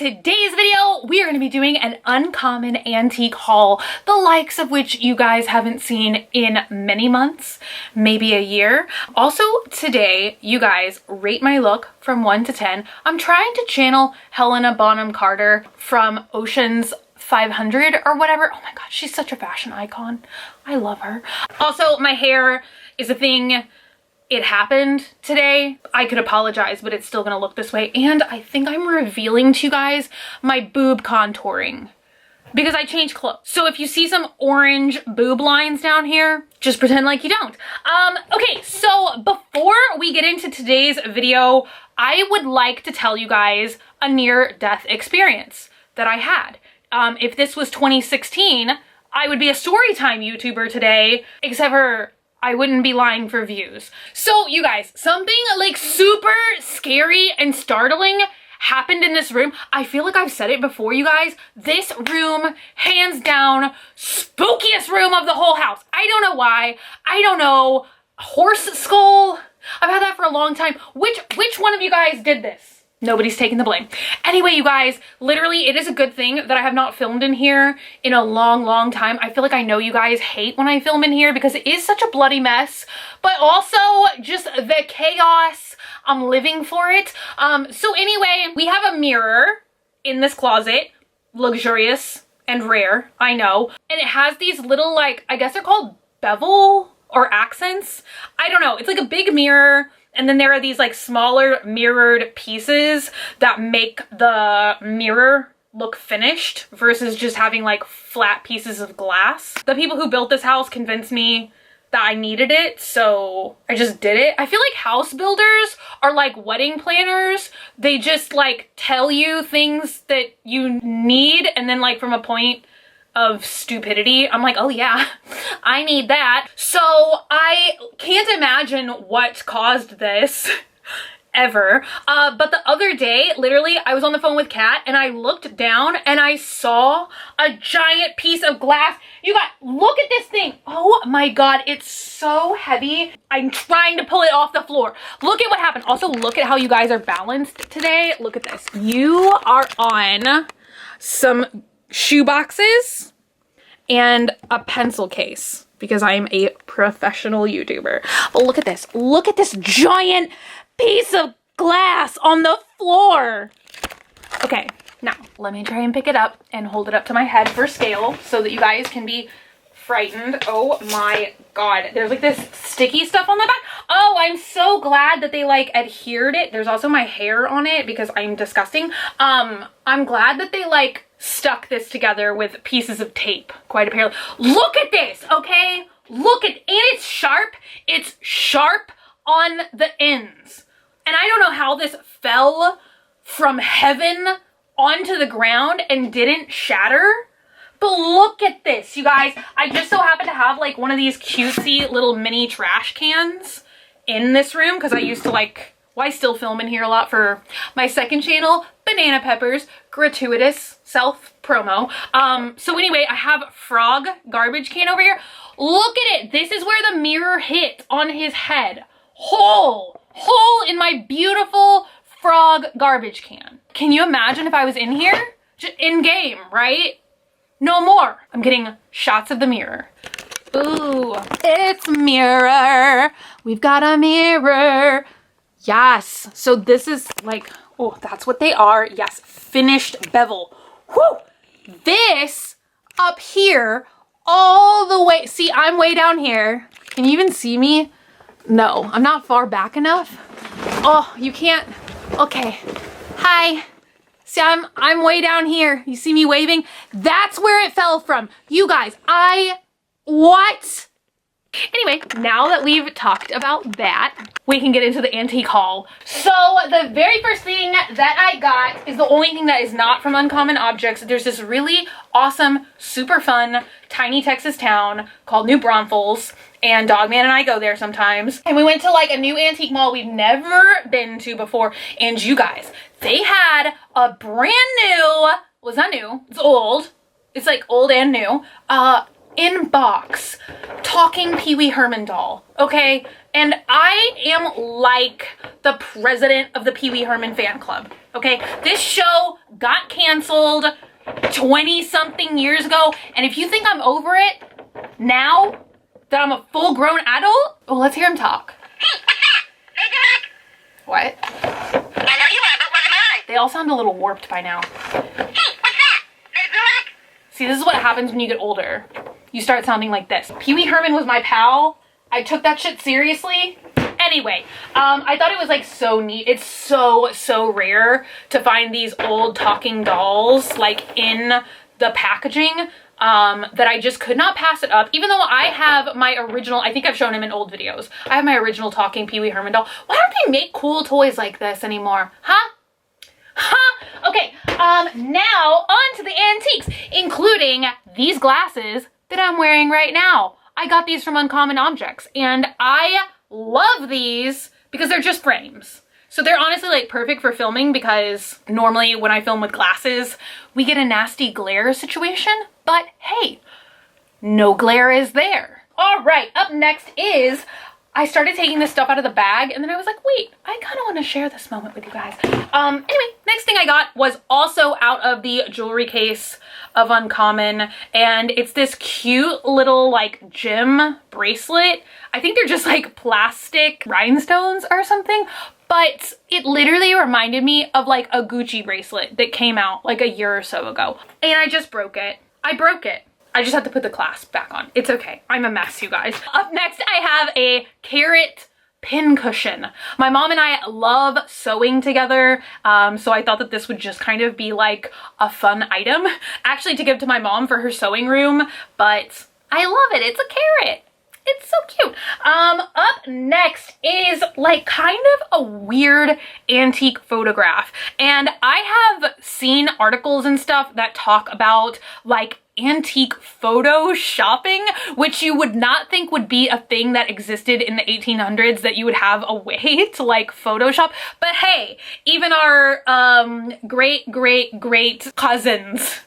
today's video, we are going to be doing an uncommon antique haul, the likes of which you guys haven't seen in many months, maybe a year. Also, today, you guys rate my look from 1 to 10. I'm trying to channel Helena Bonham Carter from Ocean's 500 or whatever. Oh my god, she's such a fashion icon. I love her. Also, my hair is a thing. It happened today. I could apologize, but it's still gonna look this way. And I think I'm revealing to you guys my boob contouring because I changed clothes. So if you see some orange boob lines down here, just pretend like you don't. Okay, so before we get into today's video, I would like to tell you guys a near-death experience that I had. If this was 2016, I would be a storytime YouTuber today, except for I wouldn't be lying for views. So you guys, something like super scary and startling happened in this room. I feel like I've said it before, you guys. This room, hands down, spookiest room of the whole house. I don't know why. I don't know. Horse skull? I've had that for a long time. Which one of you guys did this? Nobody's taking the blame. Anyway, you guys, literally, it is a good thing that I have not filmed in here in a long time. I feel like I know you guys hate when I film in here because it is such a bloody mess, but also just the chaos. I'm living for it. So anyway, we have a mirror in this closet, luxurious and rare, I know. And it has these little, like, I guess they're called bevel or accents. I don't know. It's like a big mirror. And then there are these like smaller mirrored pieces that make the mirror look finished versus just having like flat pieces of glass. The people who built this house convinced me that I needed it, so I just did it. I feel like house builders are like wedding planners. They just like tell you things that you need, and then like from a point of stupidity, I'm like, oh yeah, I need that. So I can't imagine what caused this ever. But the other day, literally, I was on the phone with Kat and I looked down and I saw a giant piece of glass. You guys, look at this thing. Oh my god, it's so heavy. I'm trying to pull it off the floor. Look at what happened. Also, look at how you guys are balanced today. Look at this. You are on some shoe boxes and a pencil case because I am a professional YouTuber. But look at this. Look at this giant piece of glass on the floor. Okay, now let me try and pick it up and hold it up to my head for scale so that you guys can be frightened. Oh my god, there's like this sticky stuff on the back. Oh, I'm so glad that they like adhered it. There's also my hair on it because I'm disgusting. I'm glad that they like stuck this together with pieces of tape, quite apparently. Look at this, okay? Look at, and it's sharp. It's sharp on the ends. And I don't know how this fell from heaven onto the ground and didn't shatter. But look at this, you guys. I just so happen to have like one of these cutesy little mini trash cans in this room because I used to like, well, I still film in here a lot for my second channel, Banana Peppers, gratuitous self-promo. So anyway, I have frog garbage can over here. Look at it. This is where the mirror hit on his head. Hole in my beautiful frog garbage can. Can you imagine if I was in here? Just in game, right? No more. I'm getting shots of the mirror. Ooh, it's a mirror. We've got a mirror. Yes. So this is like, oh, that's what they are. Yes. Finished bevel. Whew. This up here all the way. See, I'm way down here. Can you even see me? No, I'm not far back enough. Oh, you can't. Okay. Hi. See, I'm way down here. You see me waving? That's where it fell from. You guys, what? Anyway, now that we've talked about that, we can get into the antique haul. So the very first thing that I got is the only thing that is not from Uncommon Objects. There's this really awesome, super fun, tiny Texas town called New Braunfels, and Dogman and I go there sometimes. And we went to like a new antique mall we've never been to before. And you guys, they had a brand new, well, it's not new, it's old. It's like old and new. In box talking Pee Wee Herman doll, okay? And I am like the president of the Pee Wee Herman fan club. okay? This show got canceled 20 something years ago. And if you think I'm over it now that I'm a full grown adult, oh, let's hear him talk. Hey, what's that? Maybe like. What? I know you are, but what am I? They all sound a little warped by now. Hey, what's that? Maybe like. See, this is what happens when you get older. You start sounding like this. Pee Wee Herman was my pal. I took that shit seriously. Anyway, I thought it was like so neat. It's so rare to find these old talking dolls like in the packaging that I just could not pass it up. Even though I have my original, I think I've shown him in old videos. I have my original talking Pee Wee Herman doll. Why don't they make cool toys like this anymore? Huh? Huh? Okay, now on to the antiques, including these glasses that I'm wearing right now. I got these from Uncommon Objects, and I love these because they're just frames. So they're honestly like perfect for filming, because normally when I film with glasses, we get a nasty glare situation, but hey, no glare is there. All right, up next is, I started taking this stuff out of the bag, and then I was like, wait, I kind of want to share this moment with you guys. Anyway, next thing I got was also out of the jewelry case of Uncommon, and it's this cute little like gem bracelet. I think they're just like plastic rhinestones or something, but it literally reminded me of like a Gucci bracelet that came out like a year or so ago, and I just broke it. I broke it. I just have to put the clasp back on. It's okay. I'm a mess, you guys. Up next, I have a carrot pin cushion. My mom and I love sewing together, so I thought that this would just kind of be like a fun item, actually, to give to my mom for her sewing room, but I love it. It's a carrot. It's so cute. Up next is like kind of a weird antique photograph, and I have seen articles and stuff that talk about like antique photo shopping, which you would not think would be a thing that existed in the 1800s, that you would have a way to like Photoshop. But hey, even our great cousins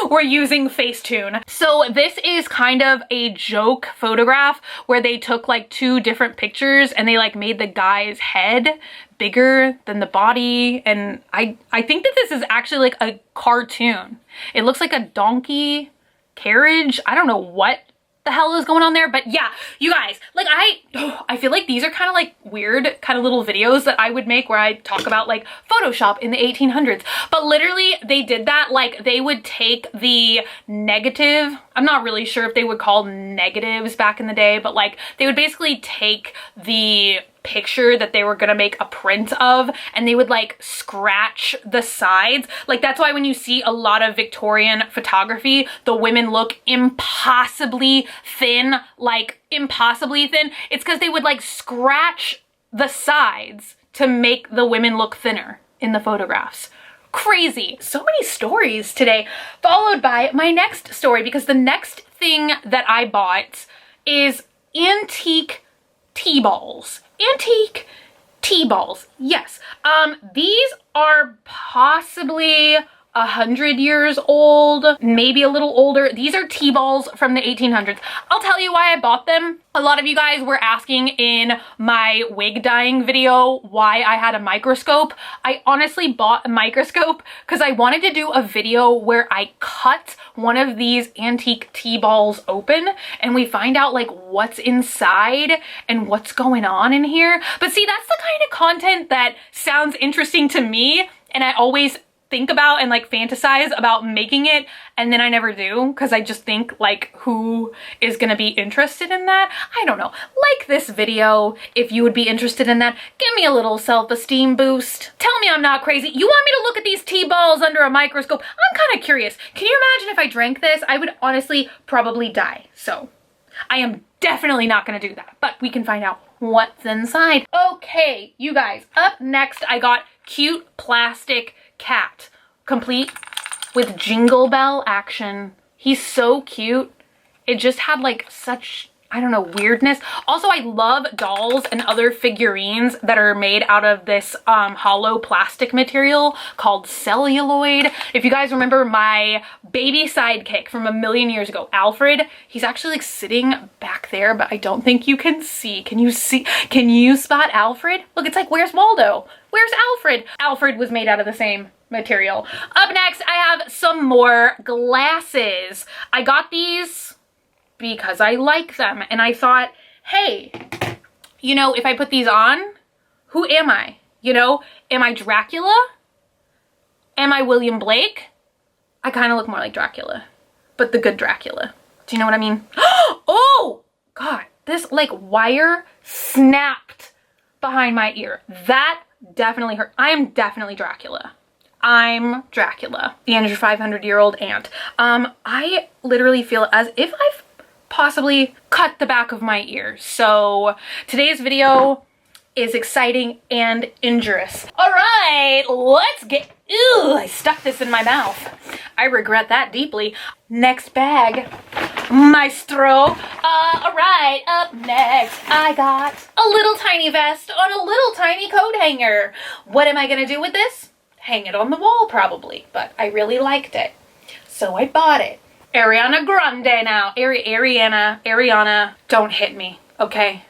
were using Facetune. So this is kind of a joke photograph where they took like two different pictures and they like made the guy's head bigger than the body, and I think that this is actually like a cartoon. It looks like a donkey carriage. I don't know what the hell is going on there, but yeah, you guys, like I feel like these are kind of like weird kind of little videos that I would make where I talk about like Photoshop in the 1800s, but literally they did that. Like they would take the negative, I'm not really sure if they would call negatives back in the day, but like they would basically take the picture that they were gonna make a print of, and they would like scratch the sides. Like that's why when you see a lot of Victorian photography, the women look impossibly thin, like impossibly thin. It's because they would like scratch the sides to make the women look thinner in the photographs. Crazy. So many stories today, followed by my next story, because the next thing that I bought is antique tea balls. Antique tea balls, yes. These are possibly 100 years old, maybe a little older. These are tea balls from the 1800s. I'll tell you why I bought them. A lot of you guys were asking in my wig dyeing video why I had a microscope. I honestly bought a microscope because I wanted to do a video where I cut one of these antique tea balls open and we find out like what's inside and what's going on in here. But see, that's the kind of content that sounds interesting to me, and I always think about and like fantasize about making it, and then I never do because I just think like, who is gonna be interested in that? I don't know. Like this video if you would be interested in that. Give me a little self-esteem boost. Tell me I'm not crazy. You want me to look at these tea balls under a microscope? I'm kind of curious. Can you imagine if I drank this? I would honestly probably die. So I am definitely not gonna do that, but we can find out what's inside. Okay, you guys, up next I got cute plastic cat, complete with jingle bell action. He's so cute. It just had like such I don't know, weirdness. Also, I love dolls and other figurines that are made out of this hollow plastic material called celluloid. If you guys remember my baby sidekick from a million years ago, Alfred, he's actually like sitting back there, but I don't think you can see. Can you see? Can you spot Alfred? Look, it's like, where's Waldo? Where's Alfred? Alfred was made out of the same material. Up next, I have some more glasses. I got these because I like them. And I thought, hey, you know, if I put these on, who am I? You know, am I Dracula? Am I William Blake? I kind of look more like Dracula, but the good Dracula. Do you know what I mean? Oh, God, this like wire snapped behind my ear. That definitely hurt. I am definitely Dracula. I'm Dracula, and your 500-year-old aunt. I literally feel as if I've possibly cut the back of my ear. So today's video is exciting and injurious. All right, let's get, ew, I stuck this in my mouth. I regret that deeply. Next bag, maestro. All right, up next, I got a little tiny vest on a little tiny coat hanger. What am I gonna do with this? Hang it on the wall probably, but I really liked it, so I bought it. Ariana Grande now. Ariana, don't hit me, okay?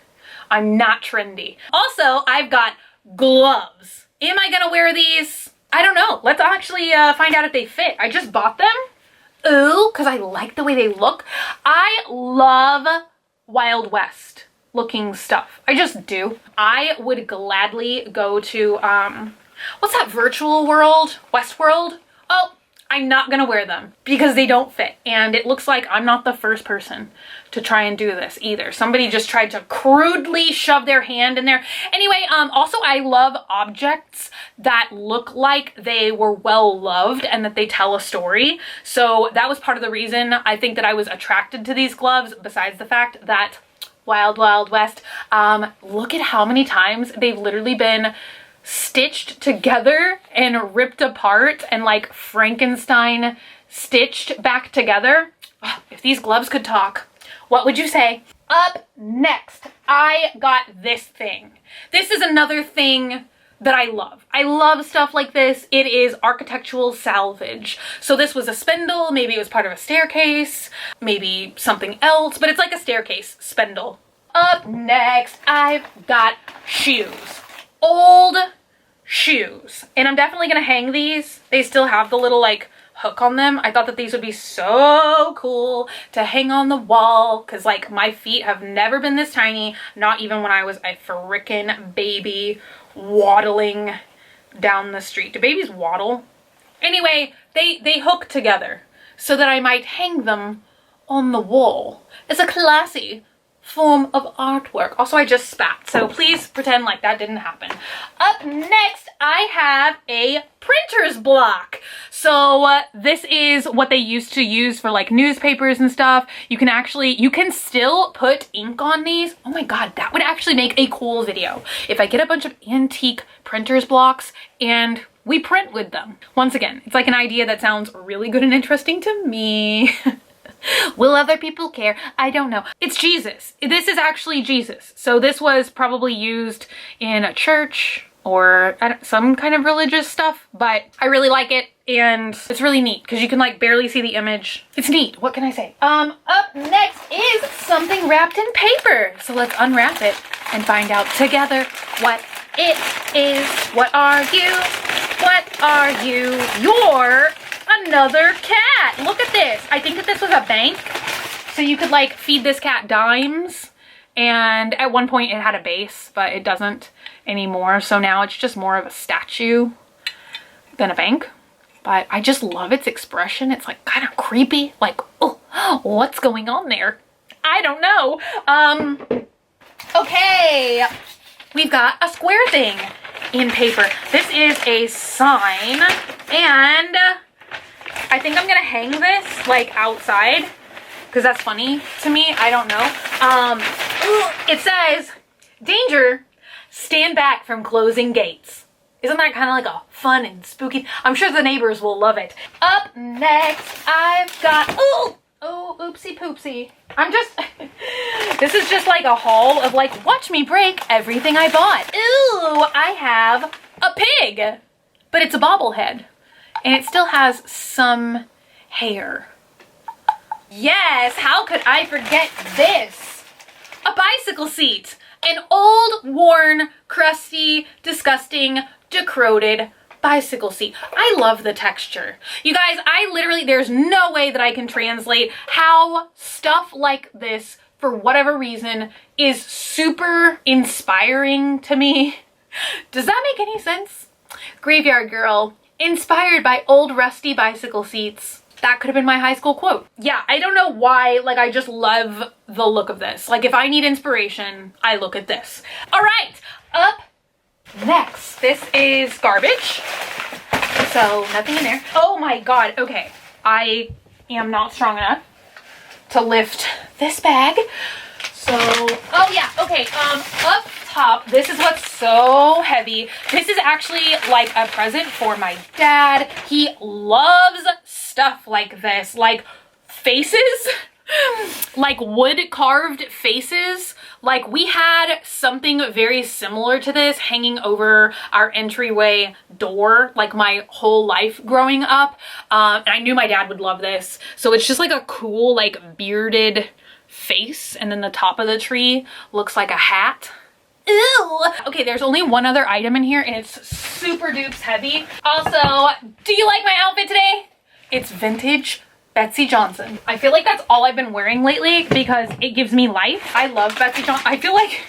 I'm not trendy. Also, I've got gloves. Am I gonna wear these? I don't know. Let's actually find out if they fit. I just bought them. Ooh, because I like the way they look. I love Wild West looking stuff. I just do. I would gladly go to, what's that virtual world? Westworld? Oh, I'm not gonna wear them because they don't fit. And it looks like I'm not the first person to try and do this either. Somebody just tried to crudely shove their hand in there. Anyway, also I love objects that look like they were well loved and that they tell a story. So that was part of the reason I think that I was attracted to these gloves, besides the fact that Wild Wild West, look at how many times they've literally been stitched together and ripped apart and like Frankenstein stitched back together. Oh, if these gloves could talk, what would you say? Up next, I got this thing. This is another thing that I love. I love stuff like this. It is architectural salvage. So this was a spindle, maybe it was part of a staircase, maybe something else, but it's like a staircase spindle. Up next, I've got shoes. Old shoes, and I'm definitely gonna hang these. They still have the little like hook on them. I thought that these would be so cool to hang on the wall because like my feet have never been this tiny, not even when I was a frickin' baby waddling down the street. Do babies waddle? Anyway, they hook together so that I might hang them on the wall. It's a classy form of artwork. Also, I just spat, so please pretend like that didn't happen. Up next, I have a printer's block. So this is what they used to use for like newspapers and stuff. You can still put ink on these. Oh my God, that would actually make a cool video. If I get a bunch of antique printer's blocks and we print with them. Once again, it's like an idea that sounds really good and interesting to me. Will other people care? I don't know. It's Jesus. This is actually Jesus. So this was probably used in a church or some kind of religious stuff, but I really like it and it's really neat because you can like barely see the image. It's neat. What can I say? Up next is something wrapped in paper. So let's unwrap it and find out together what it is. What are you? What are you? You're another cat. Look at this. I think that this was a bank. So you could like feed this cat dimes. And at one point it had a base, but it doesn't anymore. So now it's just more of a statue than a bank. But I just love its expression. It's like kind of creepy. Like, oh, what's going on there? I don't know. Okay. We've got a square thing in paper. This is a sign and I think I'm gonna hang this like outside because that's funny to me. I don't know. It says, danger, stand back from closing gates. Isn't that kind of like a fun and spooky? I'm sure the neighbors will love it. Up next, I've got, Oh, oopsie poopsie. This is just like a haul of like, watch me break everything I bought. Ooh, I have a pig, but it's a bobblehead and it still has some hair. Yes, how could I forget this? A bicycle seat. An old, worn, crusty, disgusting, decrepit bicycle seat. I love the texture. You guys, there's no way that I can translate how stuff like this, for whatever reason, is super inspiring to me. Does that make any sense? Graveyard Girl, inspired by old rusty bicycle seats. That could have been my high school quote. Yeah, I don't know why, like, I just love the look of this. Like, if I need inspiration, I look at this. All right, up next. This is garbage. So, nothing in there. Oh my God, okay. I am not strong enough to lift this bag. So, oh yeah, okay, up top, this is what's so heavy. This is actually like a present for my dad. He loves stuff like this, like faces, like wood carved faces. Like we had something very similar to this hanging over our entryway door, like my whole life growing up. And I knew my dad would love this. So it's just like a cool, like bearded face, and then the top of the tree looks like a hat. Ew. Okay, there's only one other item in here and it's super dupes heavy. Also, do you like my outfit today? It's vintage Betsy Johnson. I feel like that's all I've been wearing lately because it gives me life. I love Betsy Johnson. I feel like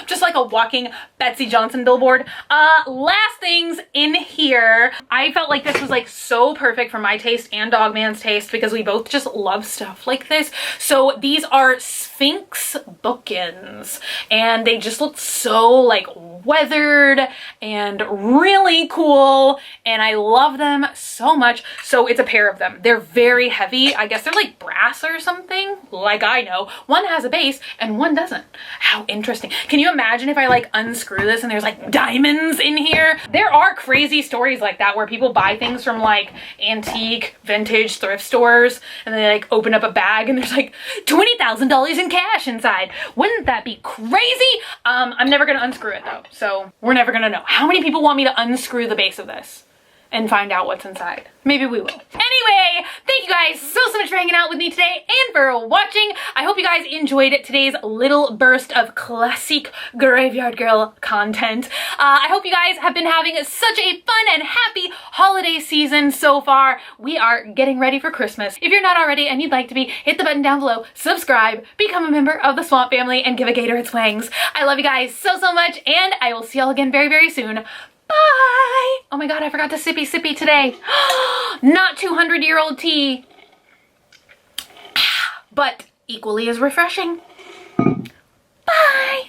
just like a walking Betsy Johnson billboard. Last things in here. I felt like this was like so perfect for my taste and Dogman's taste because we both just love stuff like this. So these are Sphinx bookends and they just look so like weathered and really cool and I love them so much. So it's a pair of them. They're very heavy. I guess they're like brass or something, like I know. One has a base and one doesn't. How interesting. Can you imagine if I like unscrew this and there's like diamonds in here? There are crazy stories like that where people buy things from like antique, vintage thrift stores and they like open up a bag and there's like $20,000 in cash inside. Wouldn't that be crazy? I'm never gonna unscrew it though, so we're never gonna know. How many people want me to unscrew the base of this and find out what's inside? Maybe we will. Anyway, thank you guys so much for hanging out with me today and for watching. I hope you guys enjoyed today's little burst of classic Graveyard Girl content. I hope you guys have been having such a fun and happy holiday season so far. We are getting ready for Christmas. If you're not already and you'd like to be, hit the button down below, subscribe, become a member of the Swamp family, and give a gator its wings. I love you guys so much, and I will see y'all again very soon. Bye! Oh my God, I forgot to sippy today. Not 200-year-old tea, but equally as refreshing. Bye!